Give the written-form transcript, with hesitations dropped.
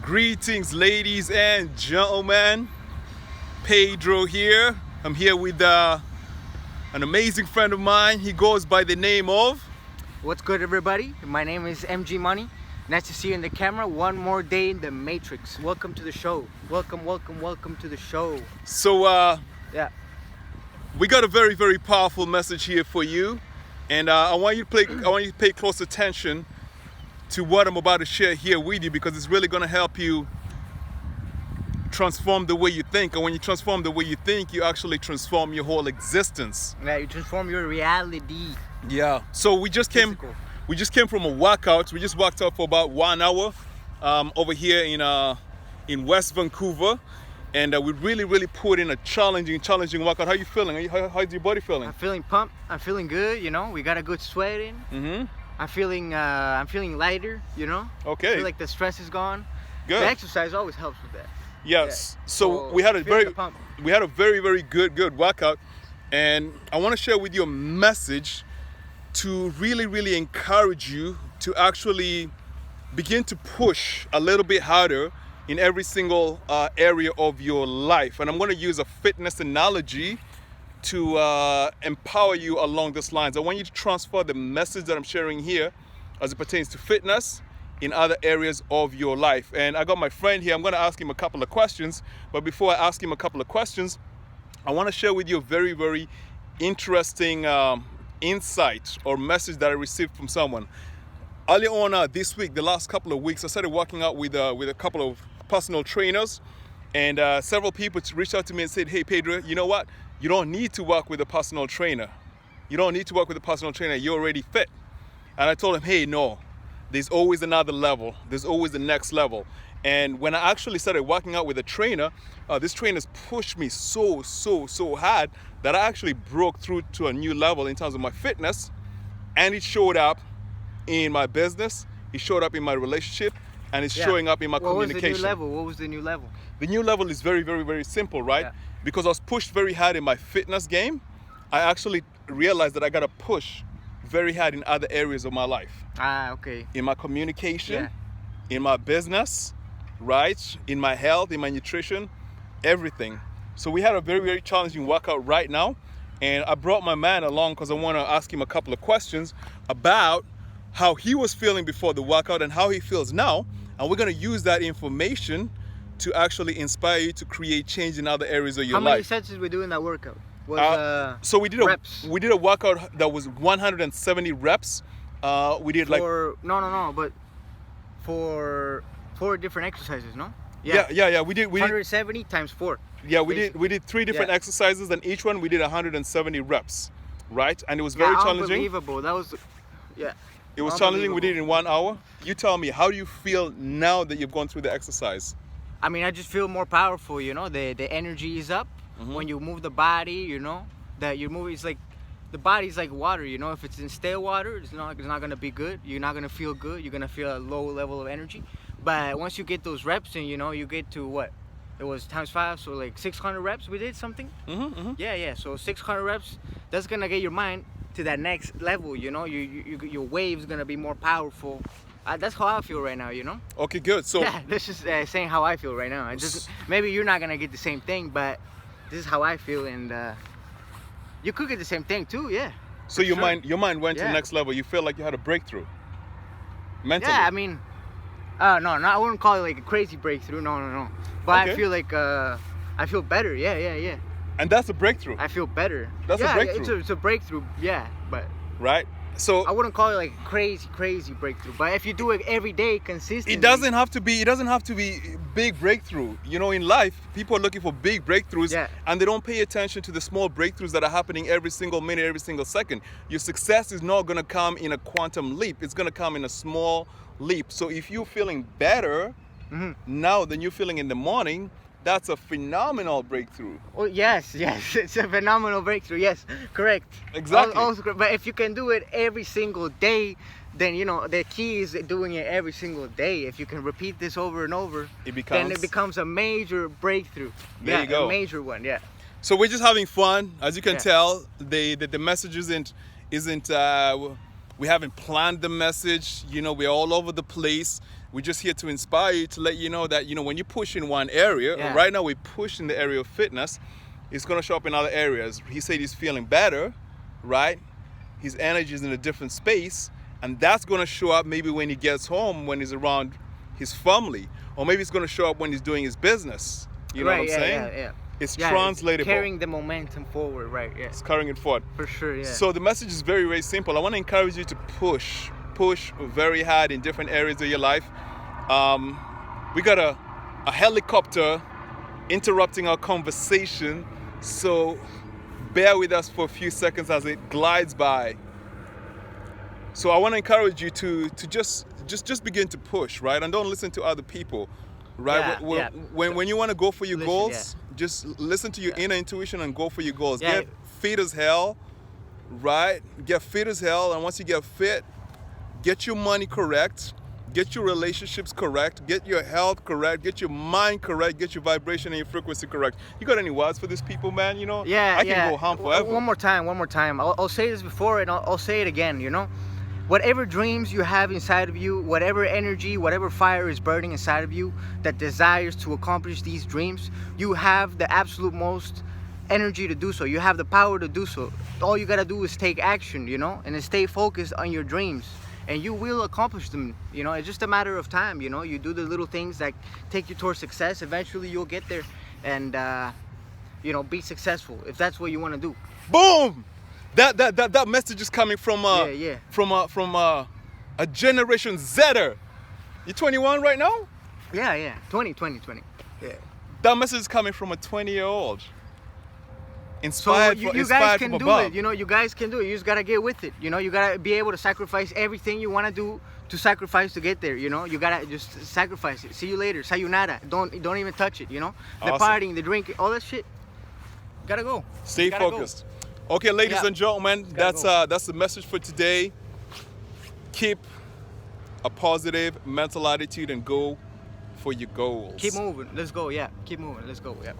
Greetings, ladies and gentlemen. Pedro here. I'm here with an amazing friend of mine. He goes by the name of... What's good, everybody? My name is MG Money. Nice to see you in the camera. One more day in the Matrix. Welcome to the show. Welcome to the show. So, Yeah. we got a very, very powerful message here for you. And I want you to pay close attention to what I'm about to share here with you, because it's really going to help you transform the way you think. And when you transform the way you think, you actually transform your whole existence. Yeah, you transform your reality. Yeah. So we just came from a workout. We just walked out for about 1 hour over here in West Vancouver, and we really put in a challenging workout. How are you feeling? How's your body feeling? I'm feeling pumped. I'm feeling good. You know, we got a good sweat in. Mm-hmm. I'm feeling lighter. You know. Okay. I feel like the stress is gone. Good. The exercise always helps with that. Yes. Yeah. So we had a feeling the pump. very good workout, and I want to share with you a message to really encourage you to actually begin to push a little bit harder in every single area of your life. And I'm going to use a fitness analogy to empower you along these lines. I want you to transfer the message that I'm sharing here as it pertains to fitness in other areas of your life. And I got my friend here. I'm going to ask him a couple of questions. But before I ask him a couple of questions, I want to share with you a very interesting insight or message that I received from someone. Earlier on this week, the last couple of weeks, I started working out with a couple of personal trainers, and several people reached out to me and said, "Hey Pedro, you know what? You don't need to work with a personal trainer. You don't need to work with a personal trainer. You're already fit." And I told him, "Hey, no, there's always another level. There's always the next level." And when I actually started working out with a trainer, this trainer's pushed me so hard that I actually broke through to a new level in terms of my fitness, and it showed up in my business, it showed up in my relationship, and it's showing up in my communication. What was the new level? The new level is very simple, right? Yeah. Because I was pushed very hard in my fitness game, I actually realized that I gotta push very hard in other areas of my life. Okay. In my communication, in my business, right? In my health, in my nutrition, everything. So we had a very challenging workout right now, and I brought my man along because I want to ask him a couple of questions about how he was feeling before the workout and how he feels now, and we're going to use that information to actually inspire you to create change in other areas of your life. How many sets did we do in that workout? So we did reps. We did a workout that was 170 reps. We did but for 4 different exercises, no? Yeah. We did 170 times 4. Yeah, we did 3 different exercises, and each one we did 170 reps, right? And it was very challenging. Unbelievable. That was It was challenging. We did it in 1 hour. You tell me, how do you feel now that you've gone through the exercise? I mean, I just feel more powerful, you know. The energy is up when you move the body, you know. That you move, it's like the body's like water, you know. If it's in stale water, it's not gonna be good. You're not gonna feel good. You're gonna feel a low level of energy. But once you get those reps in, you know, you get to what? It was times 5, so like 600 reps. We did something. Yeah. So 600 reps. That's gonna get your mind to that next level, you know. Your wave's gonna be more powerful. That's how I feel right now, you know. Okay, good. So yeah, this is saying how I feel right now. I just maybe you're not gonna get the same thing, but this is how I feel, and you could get the same thing too. Yeah. So your mind went to the next level. You feel like you had a breakthrough mentally. Yeah, I mean, no, I wouldn't call it like a crazy breakthrough. No. But okay. I feel like I feel better. Yeah. And that's a breakthrough. I feel better. That's a breakthrough. It's a breakthrough. Yeah, but right. So I wouldn't call it like a crazy breakthrough. But if you do it every day consistently, it doesn't have to be big breakthrough. You know, in life, people are looking for big breakthroughs, and they don't pay attention to the small breakthroughs that are happening every single minute, every single second. Your success is not going to come in a quantum leap. It's going to come in a small leap. So if you're feeling better now than you're feeling in the morning, that's a phenomenal breakthrough. Oh yes, it's a phenomenal breakthrough. Yes, correct. Exactly. Also, but if you can do it every single day, then you know the key is doing it every single day. If you can repeat this over and over, then it becomes a major breakthrough. There you go. A major one. Yeah. So we're just having fun, as you can tell. The message isn't we haven't planned the message. You know, we're all over the place. We're just here to inspire you, to let you know that, when you push in one area, Yeah. right now we push in the area of fitness, it's going to show up in other areas. He said he's feeling better, right? His energy is in a different space, and that's going to show up maybe when he gets home, when he's around his family, or maybe it's going to show up when he's doing his business. You know what I'm saying? Yeah. It's Yeah, translatable. carrying the momentum forward, right? Yeah, It's carrying it forward. for sure. Yeah. So the message is very, very simple. I want to encourage you to push very hard in different areas of your life. We got a helicopter interrupting our conversation, so bear with us for a few seconds as it glides by. So I want to encourage you to just begin to push, right? And don't listen to other people, right? Yeah, When you want to go for your Listen, goals, just listen to your inner intuition and go for your goals. Yeah. Get fit as hell, right? Get fit as hell, and once you get fit, get your money correct, get your relationships correct, get your health correct, get your mind correct, get your vibration and your frequency correct. You got any words for these people, man? Yeah, I can go on forever. One more time. I'll say this before and I'll say it again, Whatever dreams you have inside of you, whatever energy, whatever fire is burning inside of you that desires to accomplish these dreams, you have the absolute most energy to do so. You have the power to do so. All you gotta do is take action, and then stay focused on your dreams. And you will accomplish them, It's just a matter of time, You do the little things that take you towards success. Eventually you'll get there and, be successful if that's what you want to do. Boom! That message is coming from from a Generation Zer. You 21 right now? Yeah. 20. Yeah. That message is coming from a 20-year-old. So Inspired, you inspired guys from can do above. it. You guys can do it. You just gotta get with it. You gotta be able to sacrifice everything you wanna do to sacrifice to get there. You gotta just sacrifice it. See you later. Sayonara. Don't even touch it. The Awesome. partying, the drinking, all that shit. Gotta go. Stay Gotta go. focused. Okay, ladies Yeah. and gentlemen, Gotta that's the message for today. Keep a positive mental attitude and go for your goals. Keep moving. Let's go. Yeah. Keep moving. Let's go. Yeah.